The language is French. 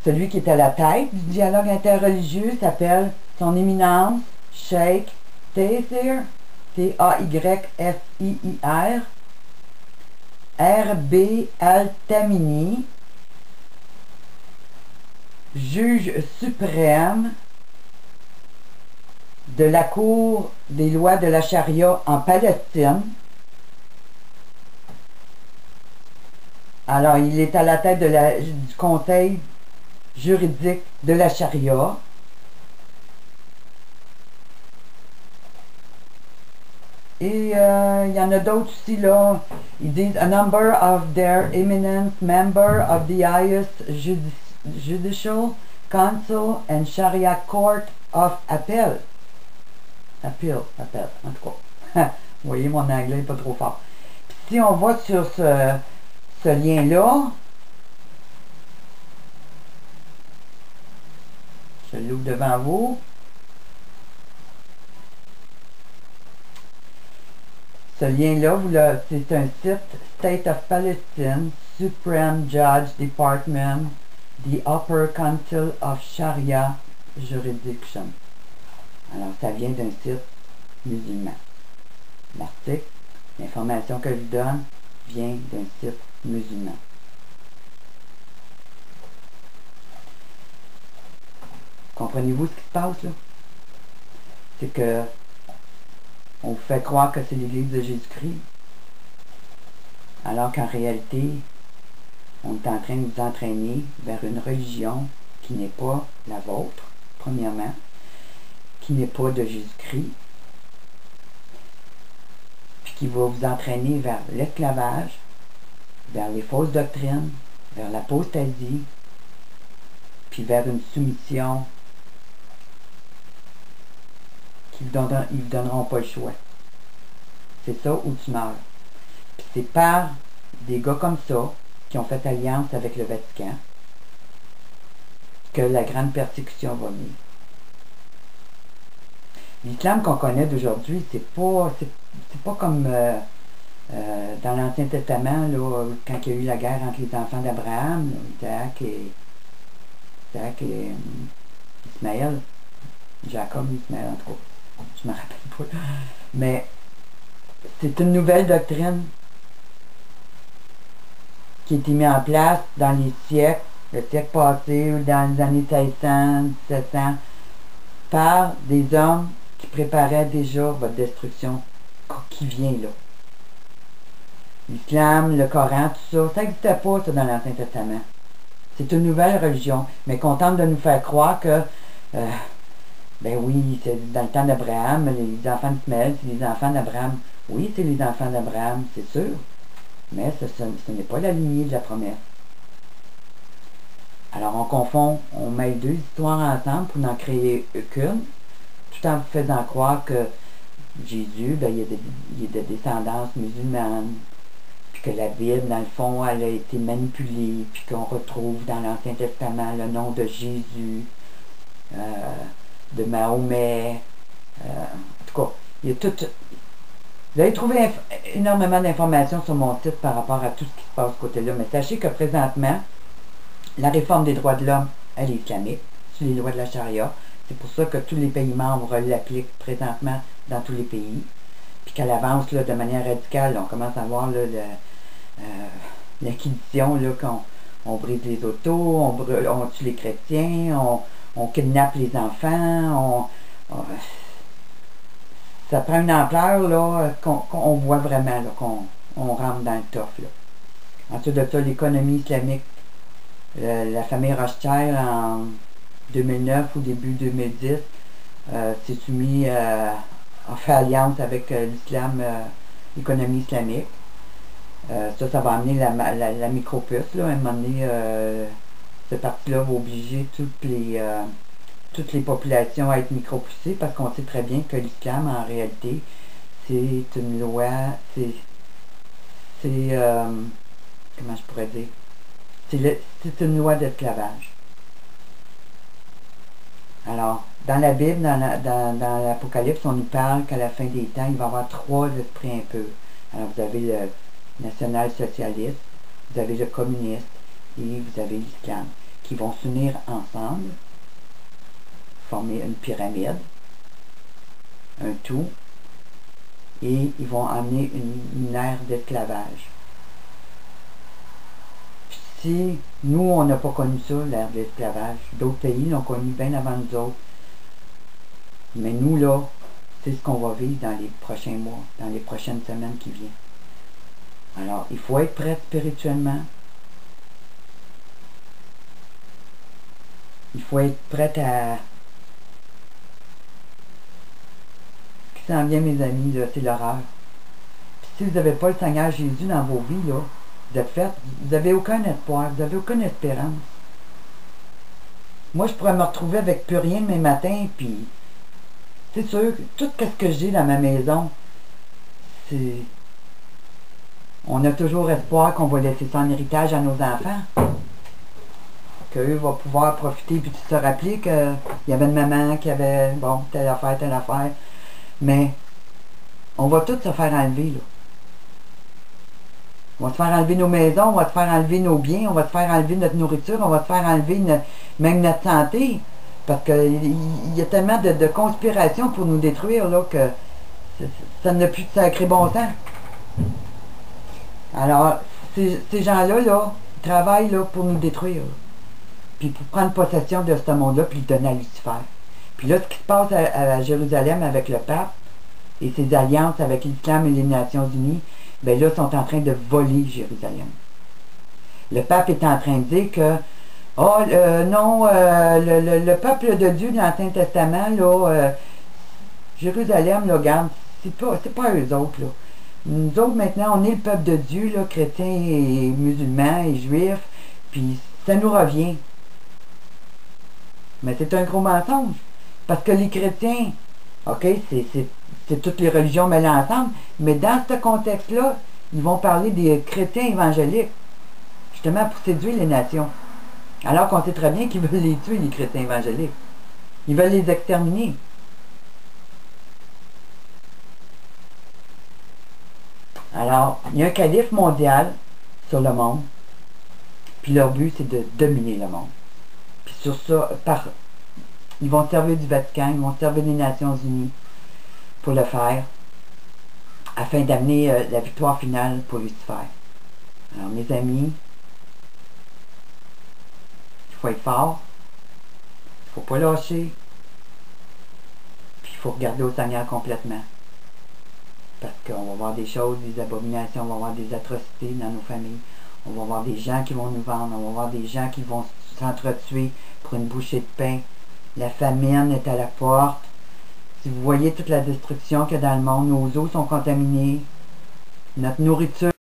Celui qui est à la tête du dialogue interreligieux s'appelle Son Éminence Cheikh Taysir, Taysir, R.B. Al-Tamimi, juge suprême de la Cour des lois de la charia en Palestine. Alors, il est à la tête du conseil juridique de la charia. Et il y en a d'autres aussi, là. Ils disent « A number of their eminent members of the highest judicial council and Sharia Court of Appeal. » Appel, en tout cas. Vous voyez, mon anglais n'est pas trop fort. Puis si on va sur ce lien-là, je l'ouvre devant vous. Ce lien-là, c'est un site State of Palestine, Supreme Judge Department, the Upper Council of Sharia Jurisdiction. Alors, ça vient d'un site musulman. L'article, l'information que je donne, vient d'un site musulman. Comprenez-vous ce qui se passe, là? C'est que on vous fait croire que c'est l'Église de Jésus-Christ, alors qu'en réalité, on est en train de vous entraîner vers une religion qui n'est pas la vôtre, premièrement, qui n'est pas de Jésus-Christ, puis qui va vous entraîner vers l'esclavage, vers les fausses doctrines, vers l'apostasie, puis vers une soumission qu'ils ne donneront pas le choix. C'est ça ou tu meurs. Puis c'est par des gars comme ça, qui ont fait alliance avec le Vatican, que la grande persécution va venir. L'islam qu'on connaît d'aujourd'hui, c'est pas comme dans l'Ancien Testament, là, quand il y a eu la guerre entre les enfants d'Abraham, Isaac et Ismaël, Jacob et Ismaël, en tout cas. Je ne me rappelle pas. Mais c'est une nouvelle doctrine qui a été mise en place dans les siècles, le siècle passé, ou dans les années 1600, 1700, par des hommes qui préparaient déjà votre destruction qui vient là. L'islam, le Coran, tout ça, ça n'existait pas, ça, dans l'Ancien Testament. C'est une nouvelle religion, mais qu'on tente de nous faire croire que ben oui, c'est dans le temps d'Abraham, les enfants d'Ismaël, c'est les enfants d'Abraham. Oui, c'est les enfants d'Abraham, c'est sûr. Mais ce n'est pas la lignée de la promesse. Alors on confond, on met deux histoires ensemble pour n'en créer qu'une, tout en faisant croire que Jésus, ben, il est de descendance musulmane, puis que la Bible, dans le fond, elle a été manipulée, puis qu'on retrouve dans l'Ancien Testament le nom de Jésus, de Mahomet, en tout cas, il y a tout. Vous allez trouver énormément d'informations sur mon site par rapport à tout ce qui se passe ce côté-là, mais sachez que présentement, la réforme des droits de l'homme, elle est islamique, sur les lois de la charia. C'est pour ça que tous les pays membres l'appliquent présentement dans tous les pays, puis qu'elle avance là, de manière radicale. On commence à voir l'acquisition, là, qu'on brise les autos, on tue les chrétiens, on kidnappe les enfants, ça prend une ampleur là, qu'on voit vraiment, là, qu'on rentre dans le tof. Ensuite de ça, l'économie islamique, la famille Rothschild en 2009 ou début 2010 s'est soumis a fait alliance avec l'islam, l'économie islamique. Ça va amener la micropuce, là, à un moment donné, cette partie-là va obliger toutes les populations à être micropoussées, parce qu'on sait très bien que l'islam, en réalité, c'est une loi, comment je pourrais dire, c'est une loi d'esclavage. Alors, dans la Bible, dans l'Apocalypse, on nous parle qu'à la fin des temps, il va y avoir trois esprits impurs. Alors, vous avez le national-socialiste, vous avez le communiste, et vous avez l'islam, qui vont s'unir ensemble, former une pyramide, un tout, et ils vont amener une ère d'esclavage. Si nous, on n'a pas connu ça, l'ère de l'esclavage, d'autres pays l'ont connu bien avant nous autres. Mais nous, là, c'est ce qu'on va vivre dans les prochains mois, dans les prochaines semaines qui viennent. Alors, il faut être prêt spirituellement. Il faut être prêt à... Ce qui s'en vient, mes amis, là, c'est l'horreur. Si vous n'avez pas le Seigneur Jésus dans vos vies, là, vous êtes fait, vous n'avez aucun espoir, vous n'avez aucune espérance. Moi, je pourrais me retrouver avec plus rien demain matin, puis c'est sûr, tout ce que j'ai dans ma maison, c'est... On a toujours espoir qu'on va laisser ça en héritage à nos enfants. Qu'eux vont pouvoir profiter, puis se rappeler qu'il y avait une maman qui avait, bon, telle affaire. Mais on va tout se faire enlever, là. On va se faire enlever nos maisons, on va se faire enlever nos biens, on va se faire enlever notre nourriture, on va se faire enlever même notre santé. Parce qu'il y a tellement de conspirations pour nous détruire là, que ça n'a plus de sacré bon temps. Alors, ces gens-là, là, ils travaillent là, pour nous détruire. Là. Puis pour prendre possession de ce monde-là, puis le donner à Lucifer. Puis là, ce qui se passe à Jérusalem avec le pape et ses alliances avec l'Islam et les Nations Unies, ben là, sont en train de voler Jérusalem. Le pape est en train de dire que le peuple de Dieu dans l'Ancien Testament, là, Jérusalem, là, regarde, c'est pas eux autres, là. Nous autres, maintenant, on est le peuple de Dieu, là, chrétiens et musulmans et juifs, puis ça nous revient. Mais c'est un gros mensonge. Parce que les chrétiens, ok, c'est toutes les religions mêlées ensemble, mais dans ce contexte-là, ils vont parler des chrétiens évangéliques, justement pour séduire les nations. Alors qu'on sait très bien qu'ils veulent les tuer, les chrétiens évangéliques. Ils veulent les exterminer. Alors, il y a un calife mondial sur le monde, puis leur but, c'est de dominer le monde. Puis sur ça, ils vont servir du Vatican, ils vont servir des Nations Unies pour le faire, afin d'amener la victoire finale pour Lucifer. Alors, mes amis, il faut être fort, il ne faut pas lâcher, puis il faut regarder au Seigneur complètement. Parce qu'on va voir des choses, des abominations, on va voir des atrocités dans nos familles, on va voir des gens qui vont nous vendre, on va voir des gens qui vont s'entretuer pour une bouchée de pain. La famine est à la porte. Si vous voyez toute la destruction qu'il y a dans le monde, nos eaux sont contaminées, notre nourriture